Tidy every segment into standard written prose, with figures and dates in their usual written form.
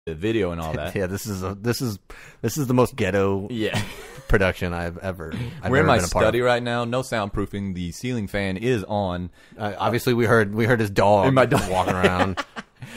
the video and all that. Yeah, this is the most ghetto production I've ever We're in my been a part study of. right now. No soundproofing. The ceiling fan is on. Obviously, we heard his dog my dog walking around.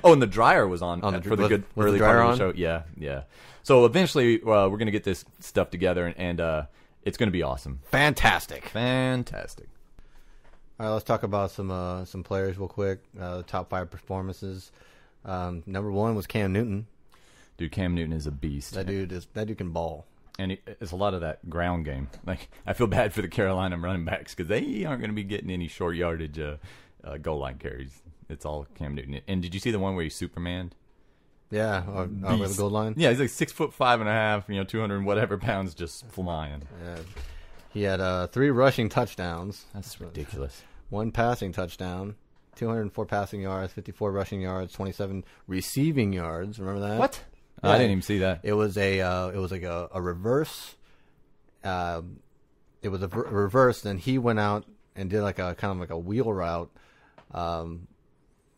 Oh, and the dryer was on, for the good was early the dryer part of the show. Yeah. So eventually, we're going to get this stuff together, and it's going to be awesome. Fantastic. All right, let's talk about some players real quick. Top 5 performances. Number 1 was Cam Newton. Dude, Cam Newton is a beast. That dude can ball. And it's a lot of that ground game. Like, I feel bad for the Carolina running backs because they aren't going to be getting any short yardage goal line carries. It's all Cam Newton. And did you see the one where he Supermaned? Yeah, over the goal line. Yeah, he's like 6'5.5", 200 whatever pounds, just flying. Yeah. He had 3 rushing touchdowns. That's ridiculous. 1 passing touchdown, 204 passing yards, 54 rushing yards, 27 receiving yards. Remember that? What? Yeah. I didn't even see that. It was like a reverse. It was a reverse. Then he went out and did like a kind of like a wheel route.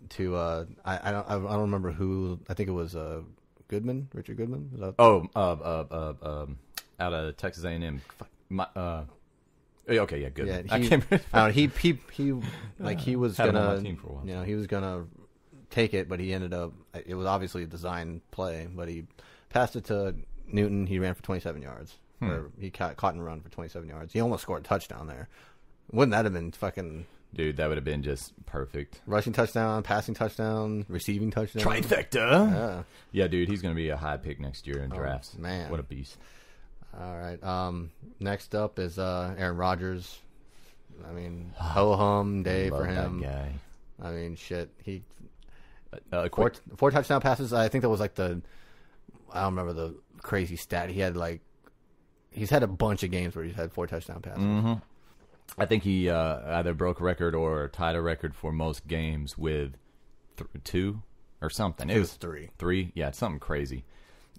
To I don't remember who. I think it was Richard Goodman. Was that? Out of Texas A&M. Okay, yeah, good. Yeah, I can't remember. he was Had him on gonna, my team for a while. he was gonna take it, but he ended up. It was obviously a design play, but he passed it to Newton. He ran for 27 yards. Or he caught and run for 27 yards. He almost scored a touchdown there. Wouldn't that have been fucking? Dude, that would have been just perfect. Rushing touchdown, passing touchdown, receiving touchdown. Trifecta. Yeah, dude, he's going to be a high pick next year in drafts. Man, what a beast. All right. Next up is Aaron Rodgers. I mean, ho-hum day for him. That guy. I mean, shit. He 4 quick. touchdown passes. I think that was like I don't remember the crazy stat. He's had a bunch of games where he's had 4 touchdown passes. Mm-hmm. I think he either broke a record or tied a record for most games with 2 or something. It was 3. 3? Yeah, it's something crazy.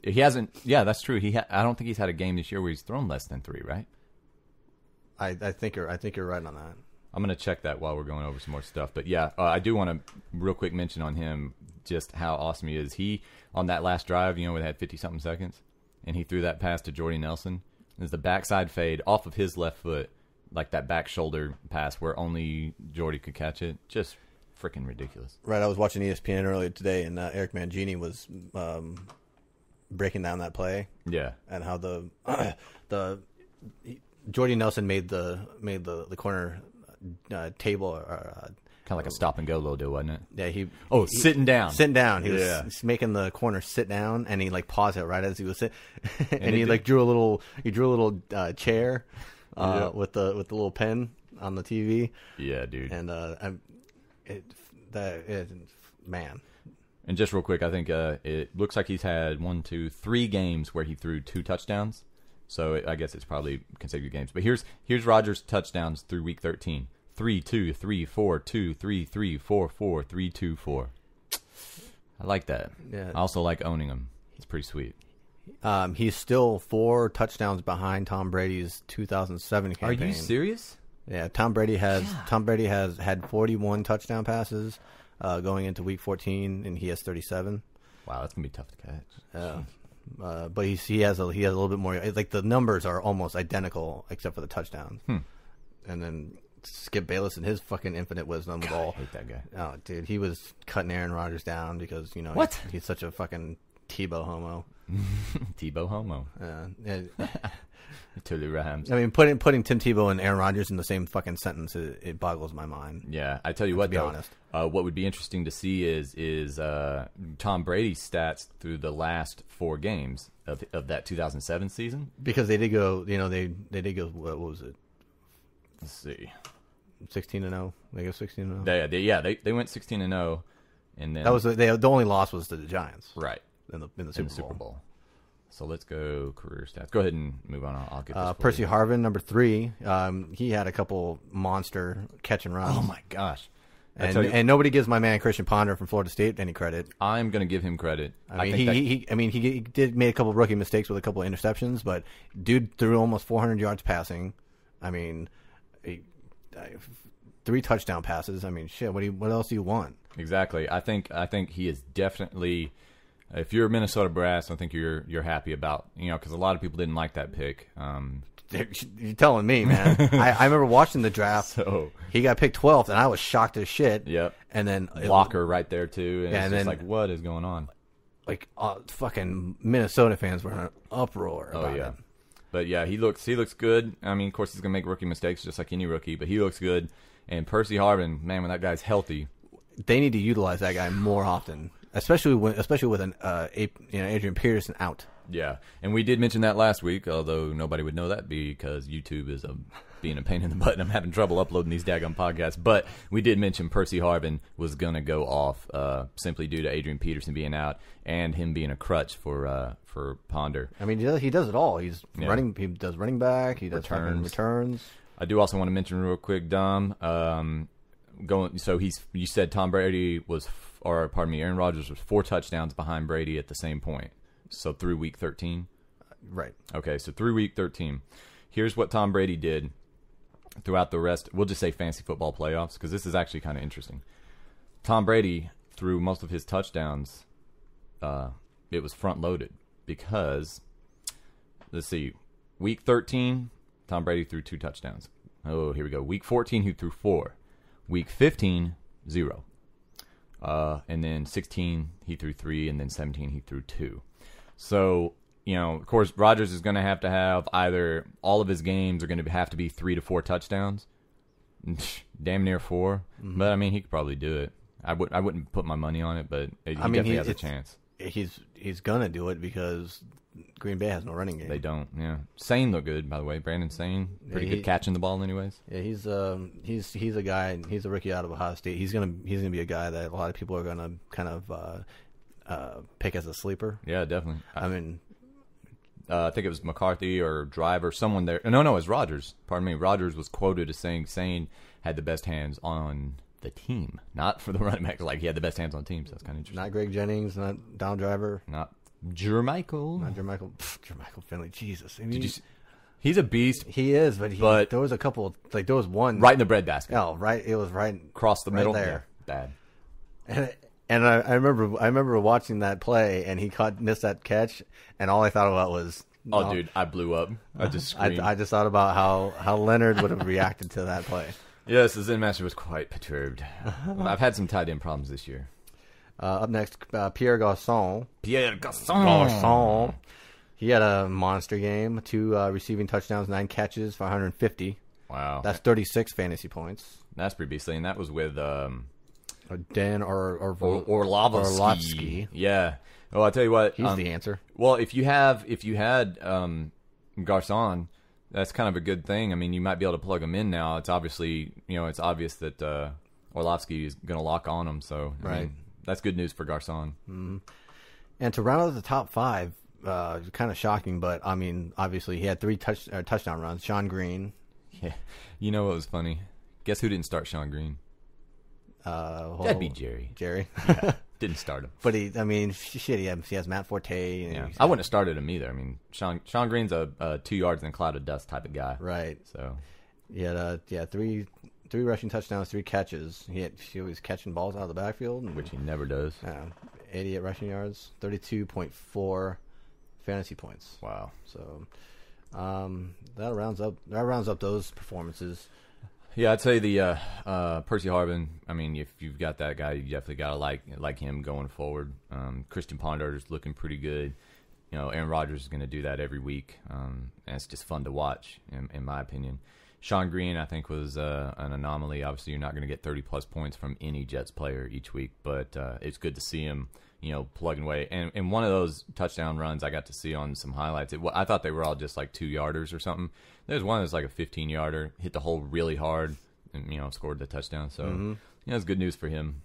He hasn't. Yeah, that's true. I don't think he's had a game this year where he's thrown less than 3, right? I think you're right on that. I'm going to check that while we're going over some more stuff. But yeah, I do want to real quick mention on him just how awesome he is. He, on that last drive, where they had 50-something seconds, and he threw that pass to Jordy Nelson. There's the backside fade off of his left foot, like that back shoulder pass where only Jordy could catch it. Just freaking ridiculous. Right, I was watching ESPN earlier today, and Eric Mangini was breaking down that play. Yeah, and how the Jordy Nelson made the corner table kind of like a stop and go low deal, wasn't it? Yeah, he sitting down. Sitting down. He was making the corner sit down, and he like paused it right as he was sitting, and he like drew a little chair with the little pen on the TV. Yeah, dude. And man. And just real quick, I think it looks like he's had 1, 2, 3 games where he threw 2 touchdowns. So I guess it's probably consecutive games. But here's Rodgers' touchdowns through week 13. 3, 2, 3, 4, 2, 3, 3, 4, 4, 3, 2, 4. I like that. Yeah. I also like owning him. It's pretty sweet. He's still 4 touchdowns behind Tom Brady's 2007 campaign. Are you serious? Yeah, Tom Brady has had 41 touchdown passes going into week 14, and he has 37. Wow, that's gonna be tough to catch. But he has a little bit more. Like the numbers are almost identical except for the touchdowns. And then Skip Bayless and his fucking infinite wisdom with all. I hate that guy. Oh, dude, he was cutting Aaron Rodgers down because what? He's such a fucking Tebow homo. Tebow homo. Totally rhymes. I mean, putting Tim Tebow and Aaron Rodgers in the same fucking sentence, it boggles my mind. Yeah, I tell you what, to be honest. What would be interesting to see is Tom Brady's stats through the last 4 games of that 2007 season, because they did go. They did go. What was it? Let's see. 16-0. They go 16-0. They went 16-0, and then that was the only loss was to the Giants, right? In the Super Bowl. So let's go career stats. Go ahead and move on. I'll get this. Percy Harvin, number 3. He had a couple monster catch and runs. Oh my gosh! And nobody gives my man Christian Ponder from Florida State any credit. I'm going to give him credit. He did make a couple of rookie mistakes with a couple of interceptions, but dude threw almost 400 yards passing. I mean, 3 touchdown passes. I mean, shit. What else do you want? Exactly. I think he is definitely if you're a Minnesota Brass, I think you're happy about, because a lot of people didn't like that pick. You're telling me, man. I remember watching the draft. So he got picked 12th, and I was shocked as shit. Yep. And then Walker right there too, and Yeah, it's and just then- like, what is going on? like fucking Minnesota fans were in an uproar Oh about yeah. it. But yeah, he looks good. I mean, of course, he's gonna make rookie mistakes just like any rookie, but he looks good. And Percy Harvin, man, when that guy's healthy, They need to utilize that guy more often, especially with an Adrian Peterson out. yeah. And we did mention that last week, although nobody would know that because YouTube is being a pain in the butt, and I'm having trouble uploading these daggone podcasts. But we did mention Percy Harvin was gonna go off simply due to Adrian Peterson being out and him being a crutch for Ponder. I mean, he does it all. He's Yeah. running. He does running back. He does fucking returns. I do also want to mention real quick, Dom. You said Tom Brady Aaron Rodgers was 4 touchdowns behind Brady at the same point. So through week 13. Right. Okay, so through week 13. Here's what Tom Brady did throughout the rest. We'll just say fantasy football playoffs because this is actually kind of interesting. Tom Brady, through most of his touchdowns, it was front loaded because, let's see, week 13. Tom Brady threw 2 touchdowns. Oh, here we go. Week 14, he threw 4. Week 15, 0. And then 16, he threw 3. And then 17, he threw 2. So, of course, Rodgers is going to have either all of his games are going to have to be 3 to 4 touchdowns. Damn near 4. Mm-hmm. But, I mean, he could probably do it. I wouldn't put my money on it, but he definitely has a chance. He's gonna do it because Green Bay has no running game. They don't. Yeah, Sane looked good, by the way. Brandon Sane, pretty good catching the ball, anyways. Yeah, he's a guy. He's a rookie out of Ohio State. He's gonna be a guy that a lot of people are gonna kind of pick as a sleeper. Yeah, definitely. I mean, I think it was McCarthy or Driver, someone there. No, it was Rodgers. Pardon me. Rodgers was quoted as saying Sane had the best hands on the team, not for the running back. Like he had the best hands on the team, so that's kind of interesting. Not Greg Jennings, not Donald Driver, not Jermichael. Not Jermichael. Jermichael Finley. Jesus, I mean, he's a beast. He is, but there was a couple. Like there was one right in the breadbasket. Oh, right. It was right across the middle there. Yeah, bad. And I remember watching that play, and he missed that catch, and all I thought about was, oh, dude, I blew up. I just screamed. I just thought about how Leonard would have reacted to that play. Yes, the Zen Master was quite perturbed. I've had some tight end problems this year. Up next, Pierre Garçon. Pierre Garçon. He had a monster game. 2 receiving touchdowns, 9 catches for 150. Wow. That's 36 fantasy points. That's pretty beastly, and that was with Dan Orlovsky. Yeah. Oh, I'll tell you what. He's the answer. Well, if you had Garçon, that's kind of a good thing. I mean, you might be able to plug him in now. It's obviously, it's obvious that Orlovsky is going to lock on him. So, I mean, that's good news for Garçon. Mm-hmm. And to round out the top 5, kind of shocking, but I mean, obviously he had 3 touchdown runs. Sean Green. Yeah. You know what was funny? Guess who didn't start Sean Green? That'd be Jerry. Jerry. Yeah, didn't start him. But he has Matt Forte. And yeah. I wouldn't have started him either. I mean, Sean Green's a 2 yards in a cloud of dust type of guy. Right. So he had 3 rushing touchdowns, 3 catches. He was catching balls out of the backfield, which he never does. 88 rushing yards, 32.4 fantasy points. Wow. So that rounds up those performances. Yeah, I'd say the Percy Harvin. I mean, if you've got that guy, you definitely got to like him going forward. Christian Ponder is looking pretty good. Aaron Rodgers is going to do that every week, and it's just fun to watch, in my opinion. Sean Green, I think, was an anomaly. Obviously, you're not going to get 30-plus points from any Jets player each week, but it's good to see him, plugging away. And one of those touchdown runs I got to see on some highlights, I thought they were all just like 2-yarders or something. There's one that's like a 15-yarder, hit the hole really hard, and scored the touchdown. So, it's good news for him.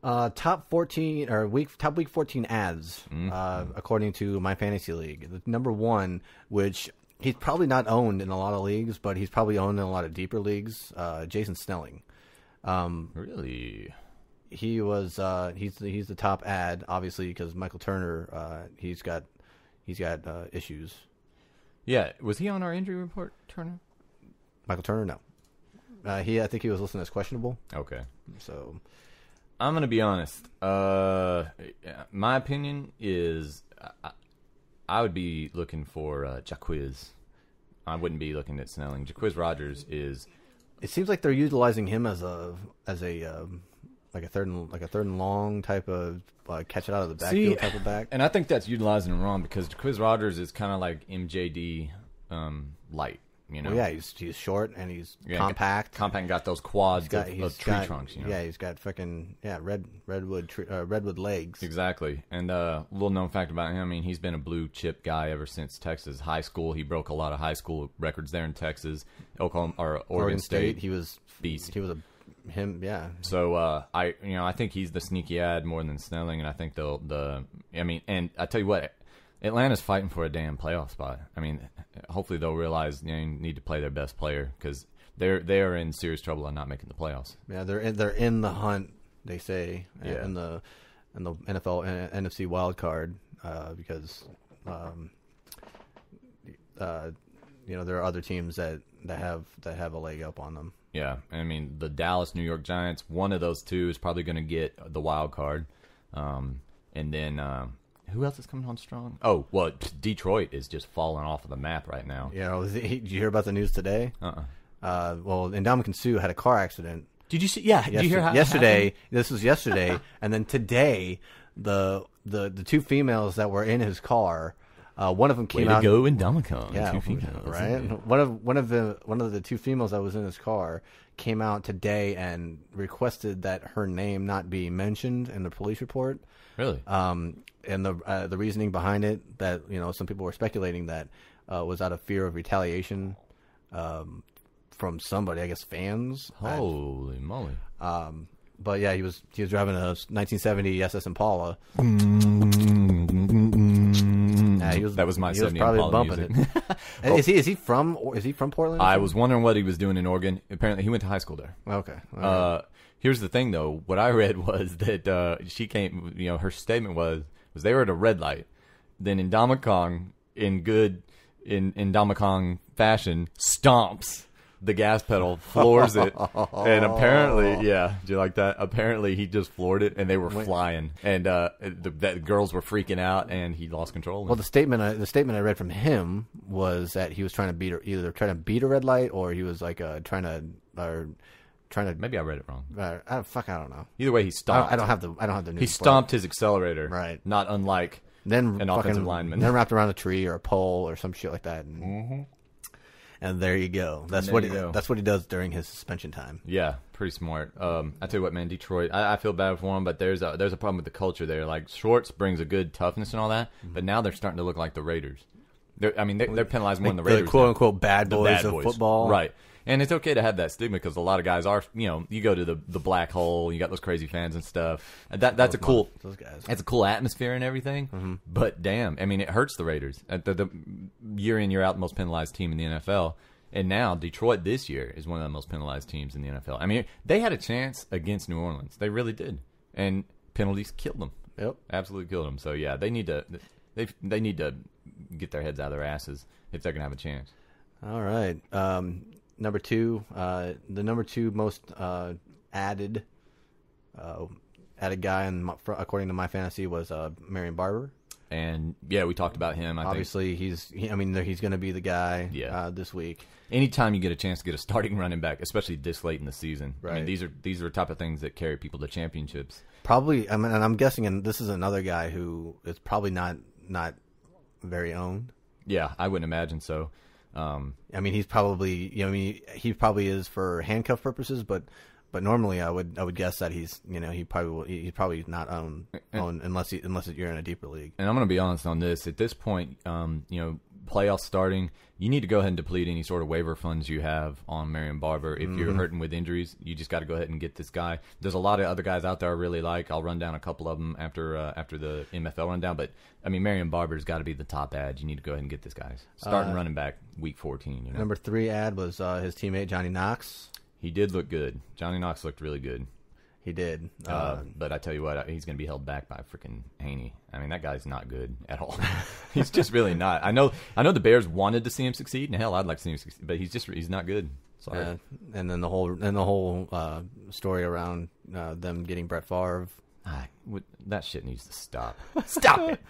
Top 14 or week 14 ads, according to My Fantasy League. The number 1, which he's probably not owned in a lot of leagues, but he's probably owned in a lot of deeper leagues. Jason Snelling. Really? He was. He's the top ad, obviously, because Michael Turner. He's got issues. Yeah, was he on our injury report, Turner? Michael Turner, no. I think he was listed as questionable. Okay. So, I'm gonna be honest. My opinion is I would be looking for Jaquiz. I wouldn't be looking at Snelling. Jaquiz Rogers is. It seems like they're utilizing him as a like a third and long type of catch it out of the backfield type of back. And I think that's utilizing him wrong because Jaquiz Rogers is kind of like MJD light. You know, well, yeah, he's short and he's compact. Compact, got those quads of tree trunks. You know? Yeah, he's got fucking redwood legs. Exactly. And little known fact about him, I mean, he's been a blue chip guy ever since Texas high school. He broke a lot of high school records there in Texas, Oregon State. He was beast. He was yeah. So I think he's the sneaky ad more than Snelling, and I think and I tell you what. Atlanta's fighting for a damn playoff spot. I mean, hopefully they'll realize they need to play their best player because they are in serious trouble on not making the playoffs. Yeah, they're in the hunt. They say in the NFL and NFC wild card because there are other teams that have a leg up on them. Yeah, I mean the Dallas New York Giants. One of those two is probably going to get the wild card, and then. Who else is coming on strong? Oh, well, Detroit is just falling off of the map right now. Yeah, did you hear about the news today? Well, Ndamukong Suh had a car accident. Did you see? Yeah, did you hear how yesterday? This was yesterday, and then today, the two females that were in his car, one of them came out. Way to go, Ndamukong. Yeah, two females, right. One of the two females that was in his car came out today and requested that her name not be mentioned in the police report. Really? And the reasoning behind it that some people were speculating that was out of fear of retaliation from somebody, I guess fans. Holy moly! But yeah, he was driving a 1970 SS Impala. That was my 70 probably Impala bumping music. it. Is he from Portland? I was wondering what he was doing in Oregon. Apparently, he went to high school there. Okay. Here's the thing, though. What I read was that she came. Her statement was they were at a red light. Then Ndamukong, in Ndamukong fashion, stomps the gas pedal, floors it, and apparently, yeah, do you like that? Apparently, he just floored it, and they were flying, and the girls were freaking out, and he lost control. Well, the statement I read from him was that he was trying to either trying to beat a red light, or he was like trying to. Maybe I read it wrong. I don't know. Either way, he stomped. I don't have the news. He stomped his accelerator, right? Not unlike then an offensive lineman. Then wrapped around a tree or a pole or some shit like that, and there you go. That's what he does during his suspension time. Yeah, pretty smart. I tell you what, man, Detroit. I feel bad for him, but there's a problem with the culture there. Like Schwartz brings a good toughness and all that, but now they're starting to look like the Raiders. They're penalized more than the Raiders. The quote unquote bad boys of football, right? And it's okay to have that stigma because a lot of guys are, you go to the black hole, you got those crazy fans and stuff. That's a cool atmosphere and everything. Mm-hmm. But damn, I mean, it hurts the Raiders. The year in, year out, the most penalized team in the NFL. And now Detroit this year is one of the most penalized teams in the NFL. I mean, they had a chance against New Orleans. They really did. And penalties killed them. Yep. Absolutely killed them. So, yeah, they need to get their heads out of their asses if they're going to have a chance. All right. Number two, the number two most added guy, according to my fantasy, was Marion Barber. And yeah, we talked about him. Obviously, he's going to be the guy this week. Anytime you get a chance to get a starting running back, especially this late in the season, right. I mean, these are the type of things that carry people to championships. Probably, and I'm guessing, and this is another guy who is probably not very owned. Yeah, I wouldn't imagine so. I mean, he's probably, he probably is for handcuff purposes, but normally I would guess that he's probably not owned unless you're in a deeper league. And I'm going to be honest on this. At this point, playoffs starting, you need to go ahead and deplete any sort of waiver funds you have on Marion Barber. If you're hurting with injuries, you just got to go ahead and get this guy. There's a lot of other guys out there I really like. I'll run down a couple of them after the MFL rundown. But, I mean, Marion Barber's got to be the top ad. You need to go ahead and get this guy. Starting running back week 14. Number 3 ad was his teammate Johnny Knox. He did look good. Johnny Knox looked really good. He did. But I tell you what, he's going to be held back by freaking Haney. I mean, that guy's not good at all. He's just really not. I know the Bears wanted to see him succeed, and hell, I'd like to see him succeed, but he's not good. Sorry. And then the whole story around them getting Brett Favre. That shit needs to stop. Stop it.